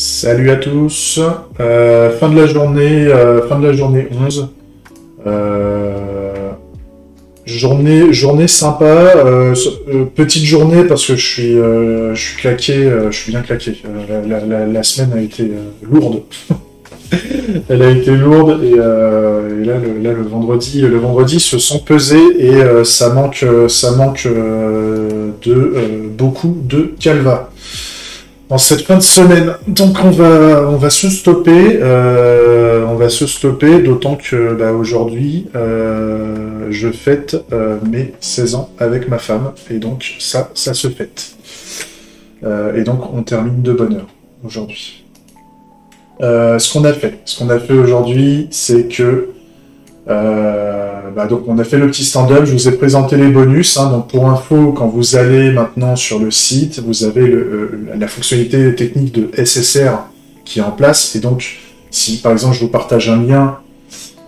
Salut à tous. Fin de la journée 11. Journée sympa. Petite journée parce que je suis claqué, je suis bien claqué. La semaine a été lourde. Elle a été lourde et le vendredi se sent peser et ça manque de beaucoup de calva en cette fin de semaine. Donc on va se stopper, d'autant que aujourd'hui je fête mes 16 ans avec ma femme et donc ça se fête. Et donc on termine de bonne heure aujourd'hui. Ce qu'on a fait aujourd'hui, c'est que donc on a fait le petit stand-up, je vous ai présenté les bonus. Donc pour info, quand vous allez maintenant sur le site, vous avez la fonctionnalité technique de SSR qui est en place. Et donc, si par exemple je vous partage un lien,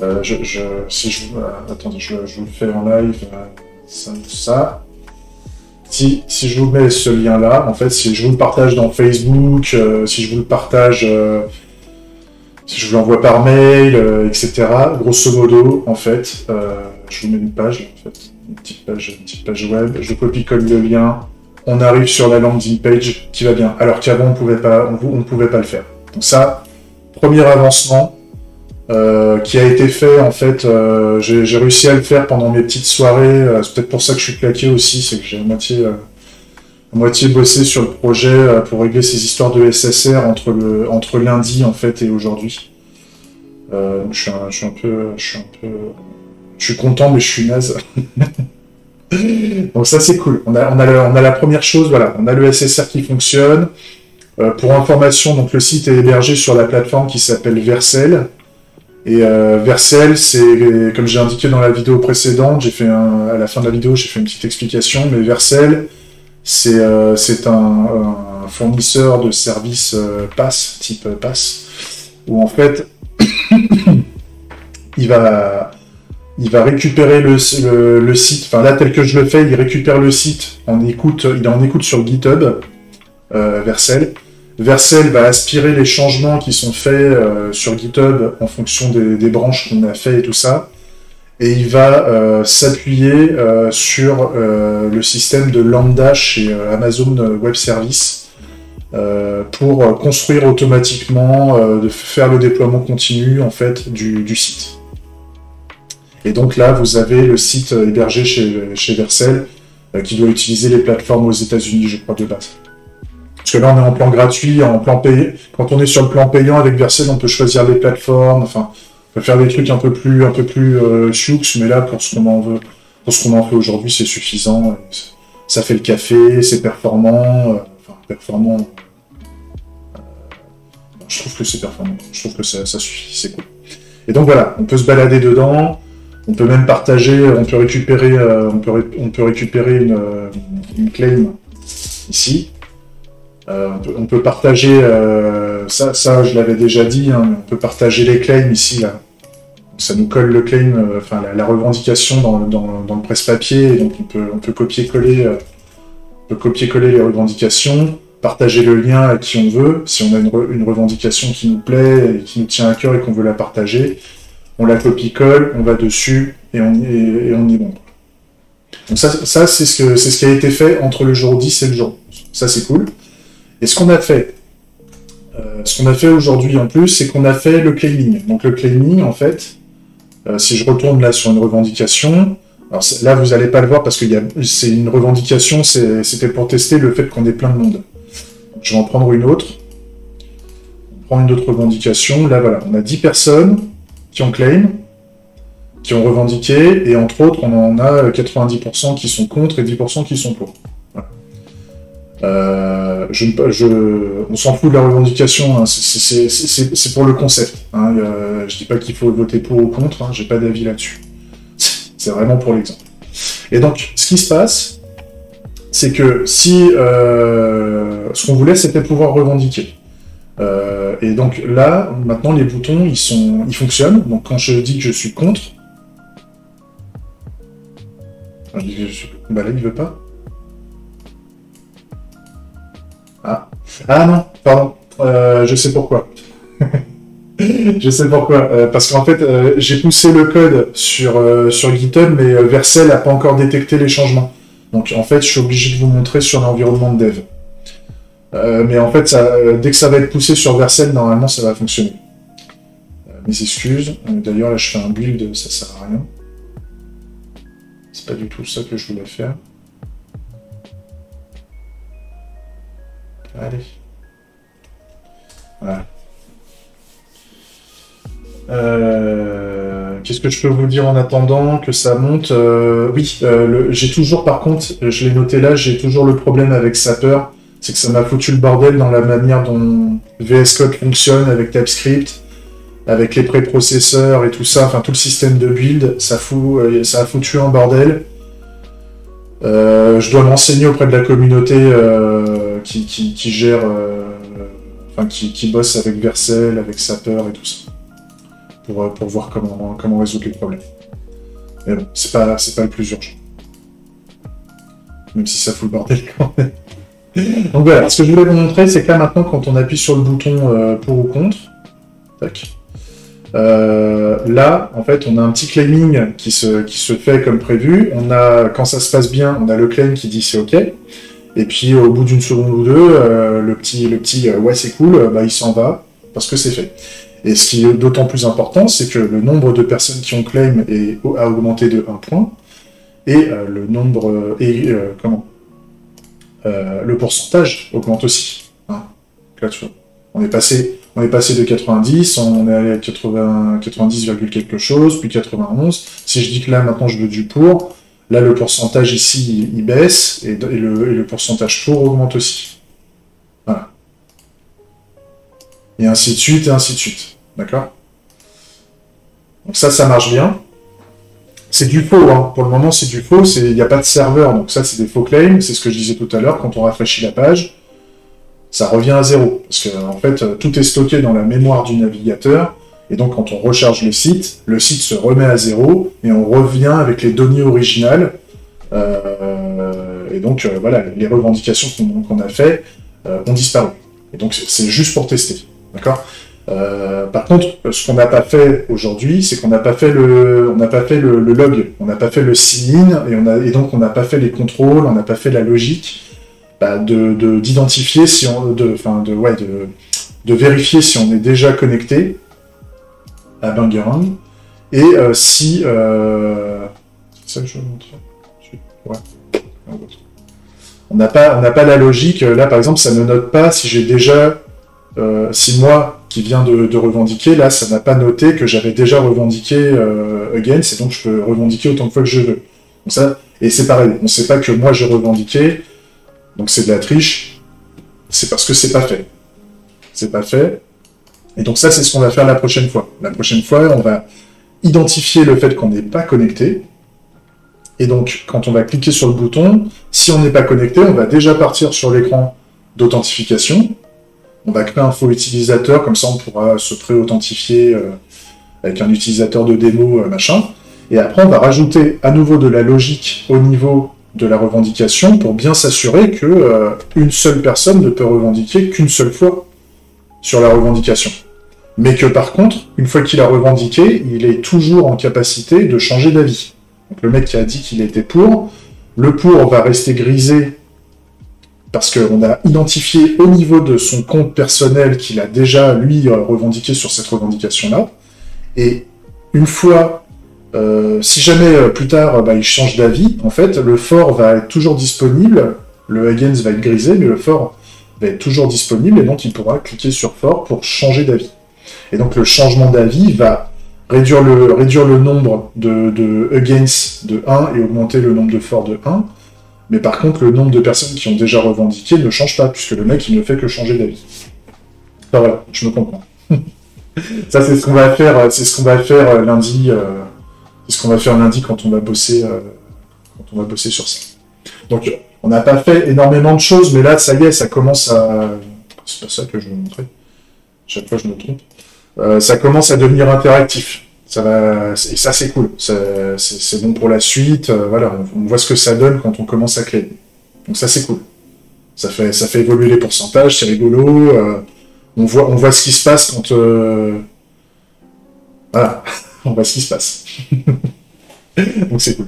attendez, je vous le fais en live, ça. Si je vous mets ce lien-là, en fait, si je vous le partage dans Facebook, si je vous le partage... si je vous l'envoie par mail, etc. Grosso modo, en fait, je vous mets une page, en fait, une petite page web, je copie-colle le lien, on arrive sur la landing page qui va bien, alors qu'avant on pouvait pas le faire. Donc ça, premier avancement qui a été fait, en fait, j'ai réussi à le faire pendant mes petites soirées, c'est peut-être pour ça que je suis claqué aussi, c'est que j'ai à moitié bossé sur le projet pour régler ces histoires de SSR entre lundi en fait et aujourd'hui. Donc je suis content mais je suis naze. Donc ça c'est cool. On a la première chose, voilà, on a le SSR qui fonctionne. Pour information, donc le site est hébergé sur la plateforme qui s'appelle Vercel. Et Vercel, c'est comme j'ai indiqué dans la vidéo précédente, à la fin de la vidéo j'ai fait une petite explication, mais Vercel c'est un fournisseur de services PaaS, type PaaS, où en fait il va récupérer le site, enfin là tel que je le fais, il récupère le site il est en écoute sur GitHub, Vercel. Vercel va aspirer les changements qui sont faits sur GitHub en fonction des branches qu'on a fait et tout ça. Et il va s'appuyer sur le système de Lambda chez Amazon Web Services pour construire automatiquement, de faire le déploiement continu en fait du site. Et donc là, vous avez le site hébergé chez Vercel qui doit utiliser les plateformes aux États-Unis, je crois, de base. Parce que là, on est en plan gratuit, en plan payé. Quand on est sur le plan payant avec Vercel, on peut choisir les plateformes, enfin... On peut faire des trucs un peu plus sioux, mais là, pour ce qu'on en fait aujourd'hui, c'est suffisant. Ça fait le café, c'est performant. Je trouve que c'est performant. Je trouve que ça suffit, c'est cool. Et donc voilà, on peut se balader dedans. On peut même partager, on peut récupérer une claim ici. On peut partager, ça je l'avais déjà dit, on peut partager les claims ici, là. Ça nous colle le claim, la revendication dans le presse-papier, et donc on peut copier-coller les revendications, partager le lien à qui on veut, si on a une revendication qui nous plaît, et qui nous tient à cœur et qu'on veut la partager, on la copie-colle, on va dessus, et on y est bon. Donc ça c'est ce qui a été fait entre le jour 10 et le jour 11. Ça c'est cool. Et ce qu'on a fait aujourd'hui en plus, c'est qu'on a fait le claiming. Donc le claiming, en fait, si je retourne là sur une revendication, alors là vous n'allez pas le voir parce que c'est une revendication, c'était pour tester le fait qu'on ait plein de monde. Donc, je vais en prendre une autre. On prend une autre revendication. Là voilà, on a 10 personnes qui ont claim, qui ont revendiqué, et entre autres, on en a 90% qui sont contre et 10% qui sont pour. Voilà. On s'en fout de la revendication, hein, c'est pour le concept. Hein, je dis pas qu'il faut voter pour ou contre, hein, j'ai pas d'avis là-dessus. C'est vraiment pour l'exemple. Et donc, ce qui se passe, c'est que si ce qu'on voulait, c'était pouvoir revendiquer. Et donc là, maintenant, les boutons, ils fonctionnent. Donc quand je dis que je suis contre, je dis que je suis... Bah là, il veut pas. Ah non, pardon. je sais pourquoi. Je sais pourquoi. Parce qu'en fait, j'ai poussé le code sur GitHub, mais Vercel n'a pas encore détecté les changements. Donc en fait, je suis obligé de vous montrer sur l'environnement de dev. Mais en fait, dès que ça va être poussé sur Vercel, normalement, ça va fonctionner. Mes excuses. D'ailleurs, là, je fais un build, ça sert à rien. C'est pas du tout ça que je voulais faire. Allez. Voilà. Qu'est-ce que je peux vous dire en attendant que ça monte? Oui, j'ai toujours, par contre, je l'ai noté là, j'ai toujours le problème avec Sapper, c'est que ça m'a foutu le bordel dans la manière dont VS Code fonctionne avec TypeScript, avec les préprocesseurs et tout ça, enfin tout le système de build, ça a foutu un bordel. Je dois m'enseigner auprès de la communauté qui gère, enfin qui bosse avec Vercel, avec Sapper et tout ça. Pour voir comment résoudre les problèmes. Mais bon, c'est pas le plus urgent. Même si ça fout le bordel quand même. Donc voilà, ce que je voulais vous montrer, c'est que là maintenant, quand on appuie sur le bouton pour ou contre, tac, là, en fait, on a un petit claiming qui se fait comme prévu. Quand ça se passe bien, on a le claim qui dit c'est OK. Et puis au bout d'une seconde ou deux, le petit ouais c'est cool, il s'en va parce que c'est fait. Et ce qui est d'autant plus important, c'est que le nombre de personnes qui ont claim a augmenté de 1 point, et le nombre le pourcentage augmente aussi. Hein. Là, tu vois, on est passé de 90, on est allé à 90, quelque chose, puis 91. Si je dis que là maintenant je veux du pour, là le pourcentage ici il baisse et le pourcentage pour augmente aussi. Voilà. Et ainsi de suite, et ainsi de suite. D'accord? Donc ça marche bien. C'est du faux, hein. Pour le moment, c'est du faux. Il n'y a pas de serveur, donc ça, c'est des faux claims. C'est ce que je disais tout à l'heure. Quand on rafraîchit la page, ça revient à 0. Parce que, en fait, tout est stocké dans la mémoire du navigateur. Et donc, quand on recharge le site se remet à 0 et on revient avec les données originales. Et donc, voilà, les revendications qu'on a fait ont disparu. Et donc, c'est juste pour tester. D'accord? Par contre, ce qu'on n'a pas fait aujourd'hui, c'est qu'on n'a pas fait le log, on n'a pas fait le sign-in, et donc on n'a pas fait les contrôles, on n'a pas fait la logique d'identifier si de vérifier si on est déjà connecté à Bangerang, et si c'est ça que je veux montrer. Ouais. On n'a pas la logique. Là, par exemple, ça ne note pas si j'ai déjà si moi qui viens de revendiquer, là, ça n'a pas noté que j'avais déjà revendiqué against, et donc je peux revendiquer autant de fois que je veux. Donc ça, et c'est pareil, on ne sait pas que moi j'ai revendiqué, donc c'est de la triche, c'est parce que c'est pas fait. C'est pas fait. Et donc ça, c'est ce qu'on va faire la prochaine fois. La prochaine fois, on va identifier le fait qu'on n'est pas connecté, et donc quand on va cliquer sur le bouton, si on n'est pas connecté, on va déjà partir sur l'écran d'authentification. On va créer un faux utilisateur, comme ça on pourra se pré-authentifier avec un utilisateur de démo, machin. Et après, on va rajouter à nouveau de la logique au niveau de la revendication pour bien s'assurer que une seule personne ne peut revendiquer qu'une seule fois sur la revendication. Mais que par contre, une fois qu'il a revendiqué, il est toujours en capacité de changer d'avis. Donc le mec qui a dit qu'il était pour, le pour va rester grisé parce qu'on a identifié au niveau de son compte personnel qu'il a déjà, lui, revendiqué sur cette revendication-là. Et une fois, si jamais plus tard, il change d'avis, en fait, le for va être toujours disponible, le against va être grisé, mais le for va être toujours disponible, et donc il pourra cliquer sur for pour changer d'avis. Et donc le changement d'avis va réduire le nombre de against de 1 et augmenter le nombre de for de 1. Mais par contre, le nombre de personnes qui ont déjà revendiqué ne change pas, puisque le mec, il ne fait que changer d'avis. Enfin, voilà, je me comprends. Ça, c'est ce qu'on va faire, lundi. C'est ce qu'on va faire lundi quand on va bosser sur ça. Donc, on n'a pas fait énormément de choses, mais là, ça y est, ça commence à... C'est pas ça que je veux montrer. Chaque fois, je me trompe. Ça commence à devenir interactif. Et ça, c'est cool. C'est bon pour la suite. Voilà, on voit ce que ça donne quand on commence à créer. Donc ça, c'est cool. Ça fait évoluer les pourcentages, c'est rigolo. on voit ce qui se passe quand... Voilà, on voit ce qui se passe. Donc c'est cool.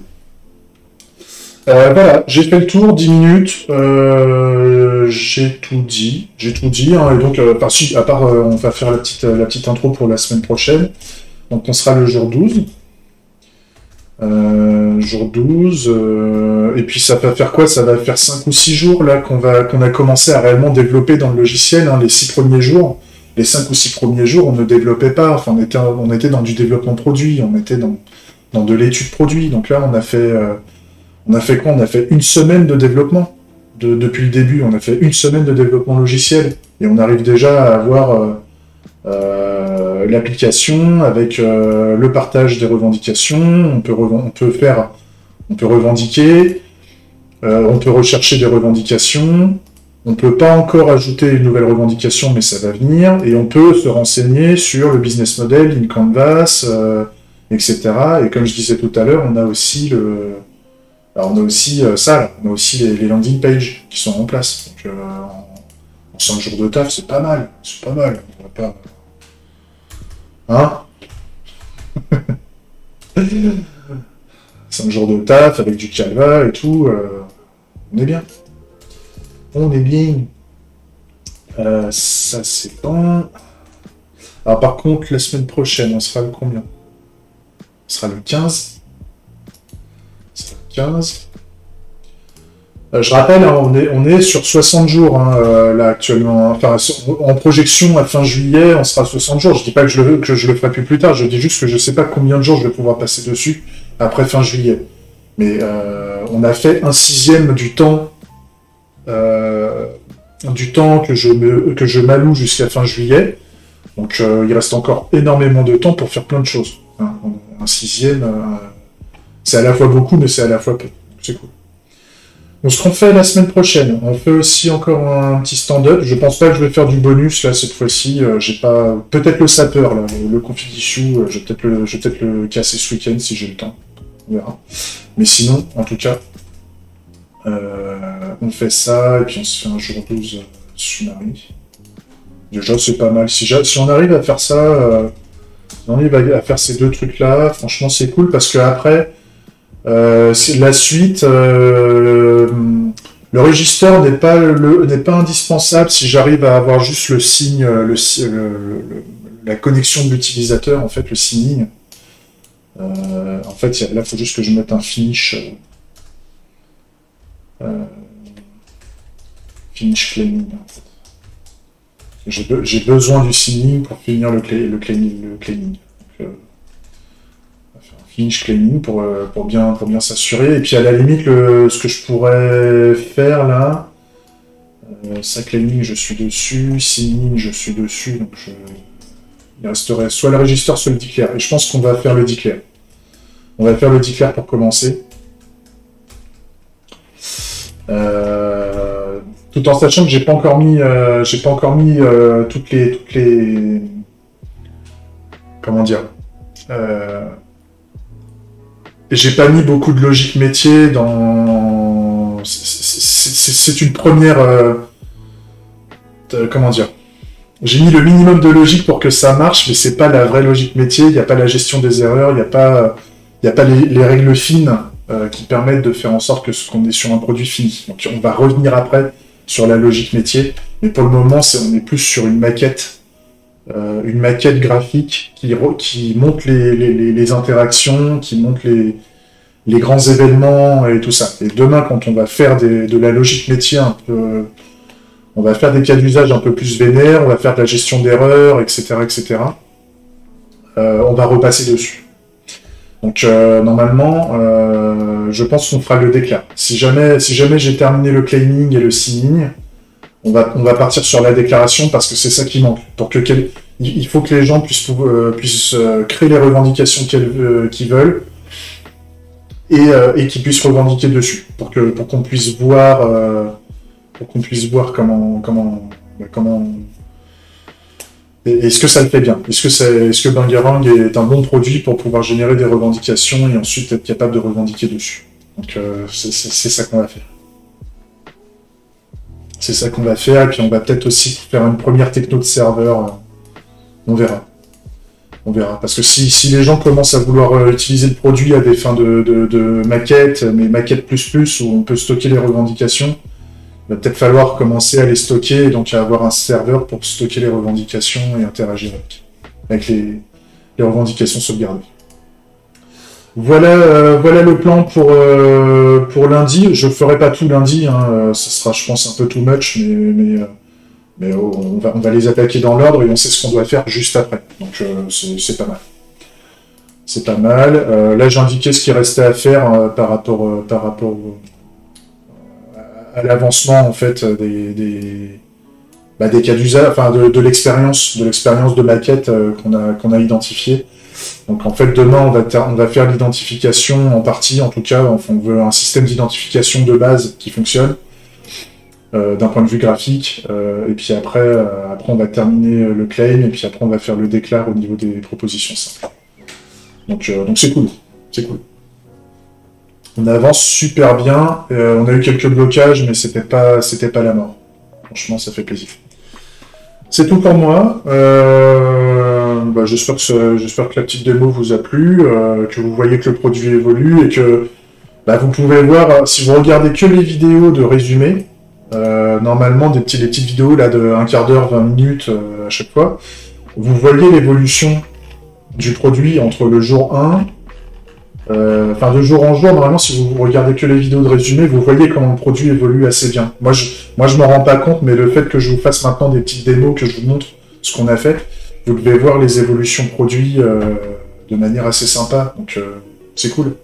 Voilà, j'ai fait le tour, 10 minutes, j'ai tout dit, hein, et donc, à part, on va faire la petite intro pour la semaine prochaine, donc on sera le jour 12, et puis ça va faire quoi? Ça va faire 5 ou 6 jours, là, qu'on a commencé à réellement développer dans le logiciel, hein, les 6 premiers jours. Les 5 ou 6 premiers jours, on ne développait pas, enfin, on était dans du développement produit, on était dans de l'étude produit, donc là, on a fait quoi? On a fait une semaine de développement. Depuis le début, on a fait une semaine de développement logiciel. Et on arrive déjà à avoir l'application avec le partage des revendications. On peut revendiquer, on peut rechercher des revendications. On peut pas encore ajouter une nouvelle revendication, mais ça va venir. Et on peut se renseigner sur le business model, in Canvas, etc. Et comme je disais tout à l'heure, on a aussi alors on a aussi ça, là. On a aussi les landing pages qui sont en place. Donc en 5 jours de taf, c'est pas mal. C'est pas mal. On va pas... Hein? 5 jours de taf avec du Canva et tout, on est bien. On est bien. Ça c'est bon. Alors par contre, la semaine prochaine, on sera le combien? On sera le 15. 15. Je rappelle, hein, on est sur 60 jours hein, là actuellement. Enfin, en projection à fin juillet, on sera à 60 jours. Je dis pas que je le ferai plus tard. Je dis juste que je sais pas combien de jours je vais pouvoir passer dessus après fin juillet. Mais on a fait 1/6 du temps que je m'alloue jusqu'à fin juillet. Donc il reste encore énormément de temps pour faire plein de choses. Hein. 1/6. C'est à la fois beaucoup, mais c'est à la fois peu. C'est cool. Donc, ce qu'on fait la semaine prochaine, on fait aussi encore un petit stand-up. Je pense pas que je vais faire du bonus, là, cette fois-ci. J'ai pas... Peut-être le sapeur, là, le config issue. Je vais peut-être le casser ce week-end, si j'ai le temps. On verra. Mais sinon, en tout cas, on fait ça, et puis on se fait un jour 12 Sumari. Déjà, c'est pas mal. Si on arrive à faire ça... on arrive à faire ces 2 trucs-là, franchement, c'est cool, parce que après... la suite, le register n'est pas indispensable si j'arrive à avoir juste le signe, la connexion de l'utilisateur, en fait, le signing. En fait, là, il faut juste que je mette un finish claiming. En fait. J'ai besoin du signing pour finir le claiming. Finish claiming pour bien s'assurer. Et puis à la limite, ce que je pourrais faire là, ça claiming, je suis dessus, signing, je suis dessus, donc il resterait soit le register, soit le declare. Et je pense qu'on va faire le declare. On va faire le declare pour commencer. Tout en sachant que j'ai pas encore mis toutes les comment dire. J'ai pas mis beaucoup de logique métier dans... C'est une première... comment dire? J'ai mis le minimum de logique pour que ça marche, mais c'est pas la vraie logique métier, il n'y a pas la gestion des erreurs, il n'y a pas les règles fines qui permettent de faire en sorte qu'on est sur un produit fini. Donc on va revenir après sur la logique métier, mais pour le moment, on est plus sur une maquette graphique qui montre les interactions, qui montre les grands événements et tout ça. Et demain, quand on va faire de la logique métier un peu... On va faire des cas d'usage un peu plus vénères, on va faire de la gestion d'erreurs, etc., etc. On va repasser dessus. Donc, normalement, je pense qu'on fera le déclare. Si jamais j'ai terminé le claiming et le signing, on va partir sur la déclaration parce que c'est ça qui manque. Il faut que les gens puissent créer les revendications qu'ils veulent et qu'ils puissent revendiquer dessus pour qu'on puisse voir comment est-ce que ça le fait bien. Est-ce que Bangarang est un bon produit pour pouvoir générer des revendications et ensuite être capable de revendiquer dessus. Donc c'est ça qu'on va faire. C'est ça qu'on va faire, et puis on va peut-être aussi faire une première techno de serveur. On verra. On verra. Parce que si les gens commencent à vouloir utiliser le produit à des fins de maquettes, mais maquettes plus, où on peut stocker les revendications, il va peut-être falloir commencer à les stocker, et donc à avoir un serveur pour stocker les revendications et interagir avec les revendications sauvegardées. Voilà le plan pour lundi. Je ferai pas tout lundi, hein. Ça sera, je pense, un peu too much, mais on va les attaquer dans l'ordre et on sait ce qu'on doit faire juste après. Donc c'est pas mal. C'est pas mal. Là, j'ai indiqué ce qui restait à faire par rapport à l'avancement en fait des cas d'usage, enfin de l'expérience de maquette qu'on a identifié. Donc en fait demain on va faire l'identification en partie, en tout cas on veut un système d'identification de base qui fonctionne d'un point de vue graphique, et puis après on va terminer le claim, et puis après on va faire le déclare au niveau des propositions simples. Donc c'est cool, c'est cool. On avance super bien, on a eu quelques blocages, mais c'était pas la mort. Franchement, ça fait plaisir. C'est tout pour moi. J'espère que la petite démo vous a plu, que vous voyez que le produit évolue, et que vous pouvez voir, si vous regardez que les vidéos de résumé, normalement les petites vidéos là, de 1 quart d'heure, 20 minutes à chaque fois, vous voyez l'évolution du produit entre le jour 1, de jour en jour, normalement, si vous regardez que les vidéos de résumé, vous voyez comment le produit évolue assez bien. Moi, je m'en rends pas compte, mais le fait que je vous fasse maintenant des petites démos, que je vous montre ce qu'on a fait, vous devez voir les évolutions produits de manière assez sympa. Donc, c'est cool.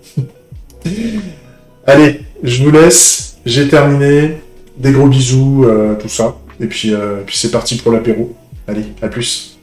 Allez, je vous laisse. J'ai terminé. Des gros bisous, tout ça. Et puis c'est parti pour l'apéro. Allez, à plus.